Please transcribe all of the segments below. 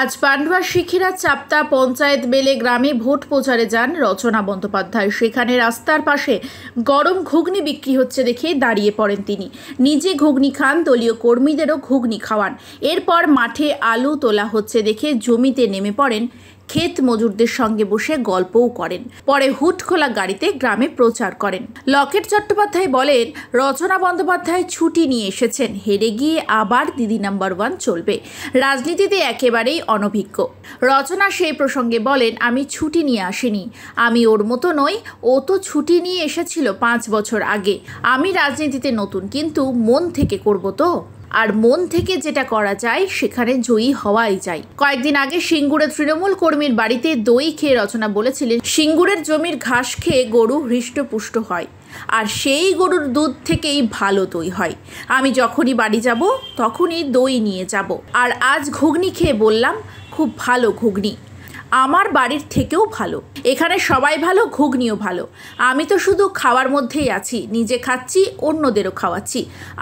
আজ পান্ডুয়া শিখিরা চাপতা পঞ্চায়েত বেলে গ্রামে ভোট প্রচারে যান রচনা বন্দ্যোপাধ্যায়। সেখানে রাস্তার পাশে গরম ঘুগনি বিক্রি হচ্ছে দেখে দাঁড়িয়ে পড়েন তিনি। নিজে ঘুগনি খান, দলীয় কর্মীদেরও ঘুগনি খাওয়ান। এরপর মাঠে আলু তোলা হচ্ছে দেখে জমিতে নেমে পড়েন, ক্ষেত মজুরদের সঙ্গে বসে গল্পও করেন। পরে হুট খোলা গাড়িতে গ্রামে প্রচার করেন। লকেট চট্টোপাধ্যায় বলেন, রচনা বন্দ্যোপাধ্যায় ছুটি নিয়ে এসেছেন, হেরে গিয়ে আবার দিদি নাম্বার 1 চলবে। রাজনীতিতে একেবারেই অনভিজ্ঞ। রচনা সেই প্রসঙ্গে বলেন, আমি ছুটি নিয়ে আসিনি, আমি ওর মতো নই, ও তো ছুটি নিয়ে এসেছিল 5 বছর আগে। আমি রাজনীতিতে নতুন, কিন্তু মন থেকে করব তো, আর মন থেকে যেটা করা যায় সেখানে জয়ী হওয়াই যায়। কয়েকদিন আগে সিঙ্গুরে তৃণমূল কর্মীর বাড়িতে দই খেয়ে রচনা বলেছিলেন, সিঙ্গুরের জমির ঘাস খেয়ে গরু হৃষ্টপুষ্ট হয়, আর সেই গরুর দুধ থেকেই ভালো দই হয়। আমি যখনই বাড়ি যাব তখনই দই নিয়ে যাব। আর আজ ঘুগনি খেয়ে বললাম, খুব ভালো ঘুগনি, আমার বাড়ির থেকেও ভালো। এখানে সবাই ভালো, ঘুগনিও ভালো। আমি তো শুধু খাওয়ার মধ্যেই আছি, নিজে খাচ্ছি, অন্যদেরও খাওয়াচ্ছি।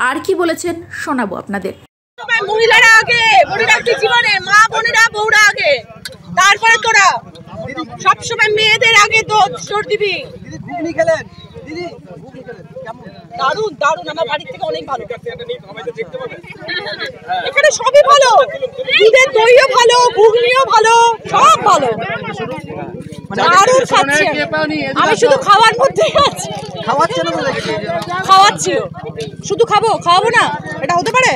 আর কি বলেছেন শোনাবো আপনাদের। মহিলারা আগে, জীবনে মা বোনেরা বউরা আগে, তারপরে তোরা সবসময় মেয়েদের আগে জোর দিবি। দারুন দারুন, আমার বাড়ির থেকে অনেক ভালো। এখানে সবই ভালো, দুধের দইও ভালো, ঘুগনিও ভালো, সব ভালো। দারুন খাচ্ছি, আমি শুধু খাওয়ার মধ্যেই আছি। খাওয়াচ্ছি, শুধু খাওয়াবো না, এটা হতে পারে?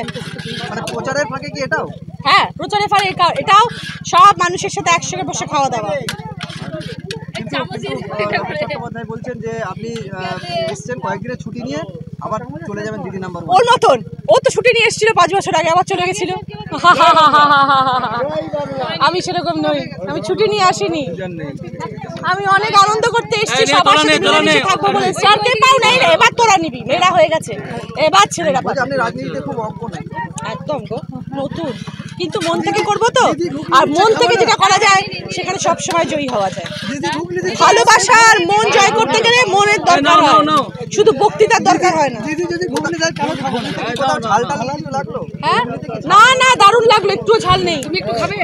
প্রচারের ফাঁকে কি এটাও? হ্যাঁ, প্রচারের ফাঁকে এটাও। সব মানুষের সাথে একসঙ্গে বসে খাওয়া দাওয়া। বলছেন যে আপনি এসেছেন কয়েকদিনের ছুটি নিয়ে, আবার চলে যাবেন দিদি নাম্বার 1। ওর মতন, ও তো ছুটি নিয়ে এসেছিল 5 বছর আগে, আবার চলে গেছিল। আমি সেরকম নই, আমি ছুটি নিয়ে আসিনি, আমি অনেক আনন্দ করতে এসেছি, সবার সাথে মিলেমিশে থাকবো বলে। সরকার পাও নাই, এবার তোরা নিবি, মেয়েরা হয়ে গেছে, এবার ছেলেরা পাবে। আপনি রাজনীতিতে খুব অজ্ঞ নাই? একদম গো, নতুন, কিন্তু মন থেকে করবো তো, আর মন থেকে যেটা করা যায় সেখানে সব সময় জয়ী হওয়া যায়। ভালোবাসার মন জয় করতে গেলে মনের দরকার হয়, শুধু বক্তৃতার দরকার হয় না। ঝাল টাল লাগলো? হ্যাঁ, না দারুণ লাগলো, একটু ঝাল নেই। তুমি একটু খাবে?